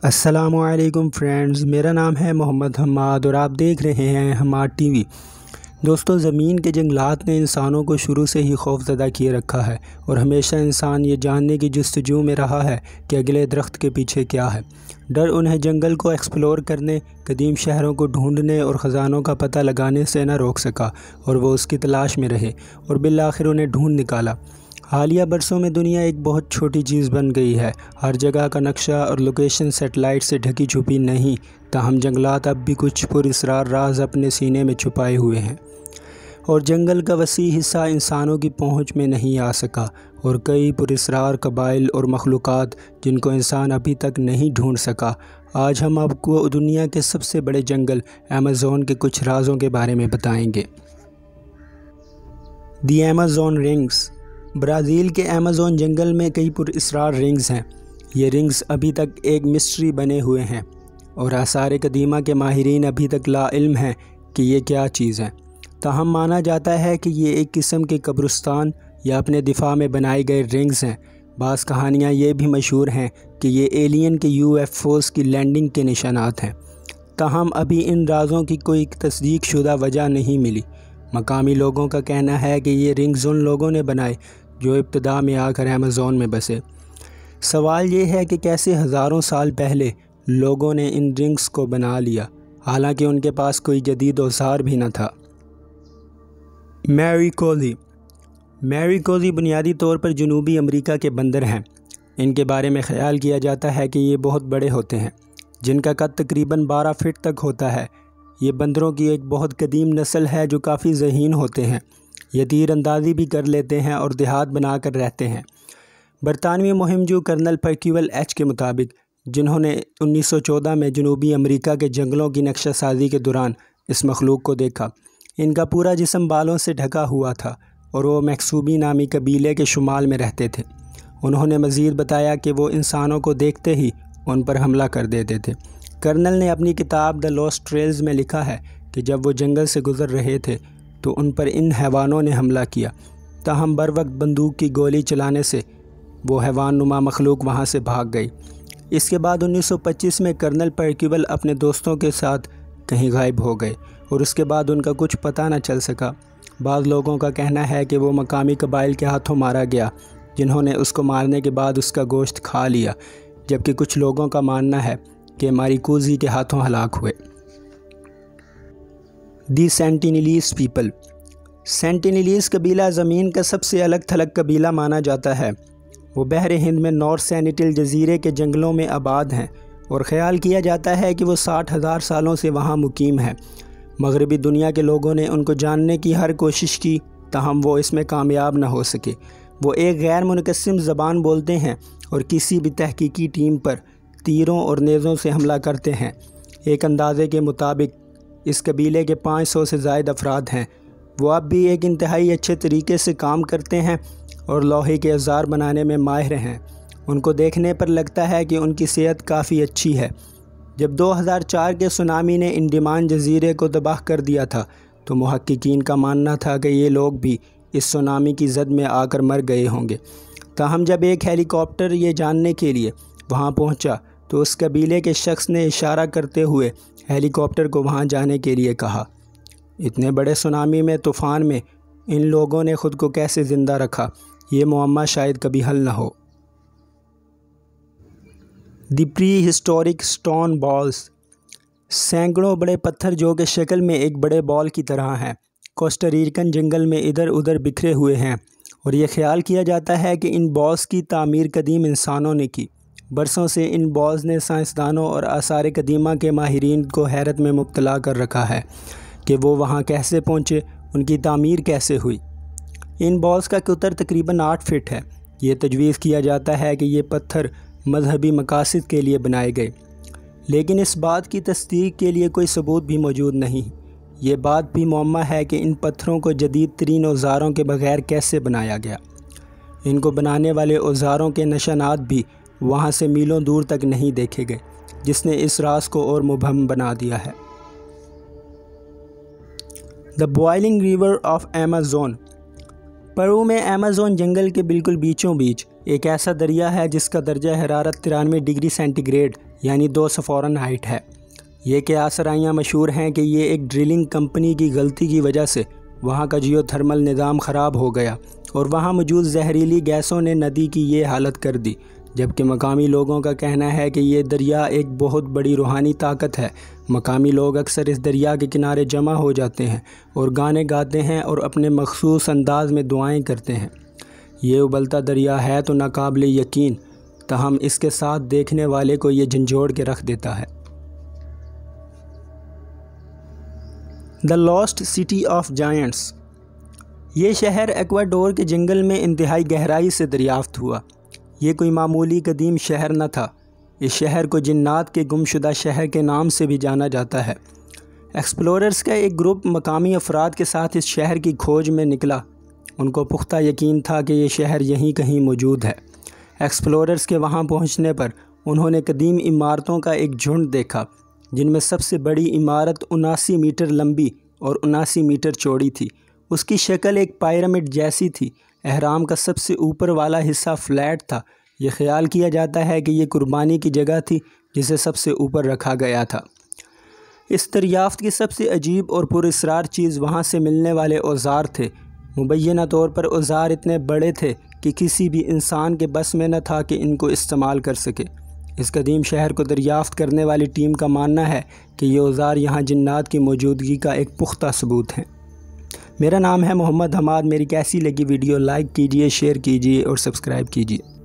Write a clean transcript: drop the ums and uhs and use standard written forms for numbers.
السلام علیکم فرینڈز، میرا نام ہے محمد حماد اور آپ دیکھ رہے ہیں حماد ٹی وی۔ دوستو، زمین کے جنگلات نے انسانوں کو شروع سے ہی خوف زدہ کیے رکھا ہے اور ہمیشہ انسان یہ جاننے کی جستجو میں رہا ہے کہ اگلے درخت کے پیچھے کیا ہے۔ ڈر انہیں جنگل کو ایکسپلور کرنے، قدیم شہروں کو ڈھونڈنے اور خزانوں کا پتہ لگانے سے نہ روک سکا اور وہ اس کی تلاش میں رہے اور بالآخر انہیں ڈھونڈ نکالا۔ حالیہ برسوں میں دنیا ایک بہت چھوٹی چیز بن گئی ہے۔ ہر جگہ کا نقشہ اور لوکیشن سیٹلائٹ سے ڈھکی چھپی نہیں، تاہم جنگلات اب بھی کچھ پراسرار راز اپنے سینے میں چھپائے ہوئے ہیں، اور جنگل کا وسیع حصہ انسانوں کی پہنچ میں نہیں آ سکا، اور کئی پراسرار قبائل اور مخلوقات جن کو انسان ابھی تک نہیں ڈھونڈ سکا۔ آج ہم آپ کو دنیا کے سب سے بڑے جنگل ایمیزون کے کچھ رازوں کے بارے میں بتائیں گے۔ دی ایمیزون رنگز۔ برازیل کے ایمیزون جنگل میں کئی پراسرار رنگز ہیں۔ یہ رنگز ابھی تک ایک مسٹری بنے ہوئے ہیں اور آثار قدیمہ کے ماہرین ابھی تک لا علم ہیں کہ یہ کیا چیز ہے۔ تاہم مانا جاتا ہے کہ یہ ایک قسم کے قبرستان یا اپنے دفاع میں بنائے گئے رنگز ہیں۔ بعض کہانیاں یہ بھی مشہور ہیں کہ یہ ایلین کے UFOs کی لینڈنگ کے نشانات ہیں، تاہم ابھی ان رازوں کی کوئی تصدیق شدہ وجہ نہیں ملی۔ مقامی لوگوں کا کہنا ہے کہ یہ رنگز ان لوگوں نے بنائے جو ابتدا میں آ کر ایمیزون میں بسے۔ سوال یہ ہے کہ کیسے ہزاروں سال پہلے لوگوں نے ان رنگز کو بنا لیا، حالانکہ ان کے پاس کوئی جدید اوزار بھی نہ تھا۔ میریکوزی بنیادی طور پر جنوبی امریکہ کے بندر ہیں۔ ان کے بارے میں خیال کیا جاتا ہے کہ یہ بہت بڑے ہوتے ہیں، جن کا قد تقریباً 12 فٹ تک ہوتا ہے۔ یہ بندروں کی ایک بہت قدیم نسل ہے جو کافی ذہین ہوتے ہیں۔ یہ تیر اندازی بھی کر لیتے ہیں اور دیہات بنا کر رہتے ہیں۔ برطانوی مہمجو کرنل پرکیول ایچ کے مطابق، جنہوں نے 1914 میں جنوبی امریکہ کے جنگلوں کی نقشہ سازی کے دوران اس مخلوق کو دیکھا، ان کا پورا جسم بالوں سے ڈھکا ہوا تھا اور وہ میکسوبی نامی قبیلے کے شمال میں رہتے تھے۔ انہوں نے مزید بتایا کہ وہ انسانوں کو دیکھتے ہی ان پر حملہ کر دیتے تھے۔ کرنل نے اپنی کتاب دی لاسٹ ٹریلز میں لکھا ہے کہ جب وہ جنگل سے گزر رہے تھے تو ان پر ان حیوانوں نے حملہ کیا، تاہم بروقت بندوق کی گولی چلانے سے وہ حیوان نما مخلوق وہاں سے بھاگ گئی۔ اس کے بعد 1925 میں کرنل پرکیول اپنے دوستوں کے ساتھ کہیں غائب ہو گئے اور اس کے بعد ان کا کچھ پتہ نہ چل سکا۔ بعض لوگوں کا کہنا ہے کہ وہ مقامی قبائل کے ہاتھوں مارا گیا، جنہوں نے اس کو مارنے کے بعد اس کا گوشت کھا لیا، جبکہ کچھ لوگوں کا ماننا ہے کہ ماریکوزی کے ہاتھوں ہلاک ہوئے۔ دی سینٹینیلیز پیپل۔ سینٹینیلیز قبیلہ زمین کا سب سے الگ تھلگ قبیلہ مانا جاتا ہے۔ وہ بحر ہند میں نارتھ سینٹینل جزیرے کے جنگلوں میں آباد ہیں اور خیال کیا جاتا ہے کہ وہ 60,000 سالوں سے وہاں مقیم ہیں۔ مغربی دنیا کے لوگوں نے ان کو جاننے کی ہر کوشش کی، تاہم وہ اس میں کامیاب نہ ہو سکے۔ وہ ایک غیر منقسم زبان بولتے ہیں اور کسی بھی تحقیقی ٹیم پر تیروں اور نیزوں سے حملہ کرتے ہیں۔ ایک اندازے کے مطابق اس قبیلے کے 500 سے زائد افراد ہیں۔ وہ اب بھی ایک انتہائی اچھے طریقے سے کام کرتے ہیں اور لوہے کے اوزار بنانے میں ماہر ہیں۔ ان کو دیکھنے پر لگتا ہے کہ ان کی صحت کافی اچھی ہے۔ جب 2004 کے سونامی نے انڈیمان جزیرے کو تباہ کر دیا تھا تو محققین کا ماننا تھا کہ یہ لوگ بھی اس سونامی کی زد میں آ کر مر گئے ہوں گے، تاہم جب ایک ہیلی کاپٹر یہ جاننے کے لیے وہاں پہنچا تو اس قبیلے کے شخص نے اشارہ کرتے ہوئے ہیلی کاپٹر کو وہاں جانے کے لیے کہا۔ اتنے بڑے سونامی میں، طوفان میں، ان لوگوں نے خود کو کیسے زندہ رکھا؟ یہ معمہ شاید کبھی حل نہ ہو۔ دی پری ہسٹورک سٹون بالز۔ سینکڑوں بڑے پتھر جو کہ شکل میں ایک بڑے بال کی طرح ہیں، کوسٹاریکن جنگل میں ادھر ادھر بکھرے ہوئے ہیں، اور یہ خیال کیا جاتا ہے کہ ان بالز کی تعمیر قدیم انسانوں نے کی۔ برسوں سے ان بالز نے سائنسدانوں اور آثار قدیمہ کے ماہرین کو حیرت میں مبتلا کر رکھا ہے کہ وہ وہاں کیسے پہنچے، ان کی تعمیر کیسے ہوئی۔ ان بالز کا قطر تقریباً 8 فٹ ہے۔ یہ تجویز کیا جاتا ہے کہ یہ پتھر مذہبی مقاصد کے لیے بنائے گئے، لیکن اس بات کی تصدیق کے لیے کوئی ثبوت بھی موجود نہیں۔ یہ بات بھی معمہ ہے کہ ان پتھروں کو جدید ترین اوزاروں کے بغیر کیسے بنایا گیا۔ ان کو بنانے والے اوزاروں کے نشانات بھی وہاں سے میلوں دور تک نہیں دیکھے گئے، جس نے اس راز کو اور مبہم بنا دیا ہے۔ دی بوائلنگ ریور آف ایمیزون۔ پرو میں ایمیزون جنگل کے بالکل بیچوں بیچ ایک ایسا دریا ہے جس کا درجہ حرارت 93 ڈگری سینٹی گریڈ یعنی 200 فورن ہائٹ ہے۔ یہ کہ آسرائیاں مشہور ہیں کہ یہ ایک ڈرلنگ کمپنی کی غلطی کی وجہ سے وہاں کا جیو تھرمل نظام خراب ہو گیا اور وہاں موجود زہریلی گیسوں نے ندی کی یہ حالت کر دی، جبکہ مقامی لوگوں کا کہنا ہے کہ یہ دریا ایک بہت بڑی روحانی طاقت ہے۔ مقامی لوگ اکثر اس دریا کے کنارے جمع ہو جاتے ہیں اور گانے گاتے ہیں اور اپنے مخصوص انداز میں دعائیں کرتے ہیں۔ یہ ابلتا دریا ہے تو ناقابل یقین، تاہم اس کے ساتھ دیکھنے والے کو یہ جھنجھوڑ کے رکھ دیتا ہے۔ The last city of giants. یہ شہر ایکواڈور کے جنگل میں انتہائی گہرائی سے دریافت ہوا۔ یہ کوئی معمولی قدیم شہر نہ تھا۔ اس شہر کو جنات کے گمشدہ شہر کے نام سے بھی جانا جاتا ہے۔ ایکسپلوررز کا ایک گروپ مقامی افراد کے ساتھ اس شہر کی کھوج میں نکلا۔ ان کو پختہ یقین تھا کہ یہ شہر یہیں کہیں موجود ہے۔ ایکسپلوررز کے وہاں پہنچنے پر انہوں نے قدیم عمارتوں کا ایک جھنڈ دیکھا، جن میں سب سے بڑی عمارت 79 میٹر لمبی اور 79 میٹر چوڑی تھی۔ اس کی شکل ایک پیرامڈ جیسی تھی۔ احرام کا سب سے اوپر والا حصہ فلیٹ تھا۔ یہ خیال کیا جاتا ہے کہ یہ قربانی کی جگہ تھی جسے سب سے اوپر رکھا گیا تھا۔ اس دریافت کی سب سے عجیب اور پراسرار چیز وہاں سے ملنے والے اوزار تھے۔ مبینہ طور پر اوزار اتنے بڑے تھے کہ کسی بھی انسان کے بس میں نہ تھا کہ ان کو استعمال کر سکے۔ اس قدیم شہر کو دریافت کرنے والی ٹیم کا ماننا ہے کہ یہ اوزار یہاں جنات کی موجودگی کا ایک پختہ ثبوت ہیں۔ میرا نام ہے محمد حماد۔ میری کیسی لگی ویڈیو لائک کیجئے، شیئر کیجئے اور سبسکرائب کیجئے۔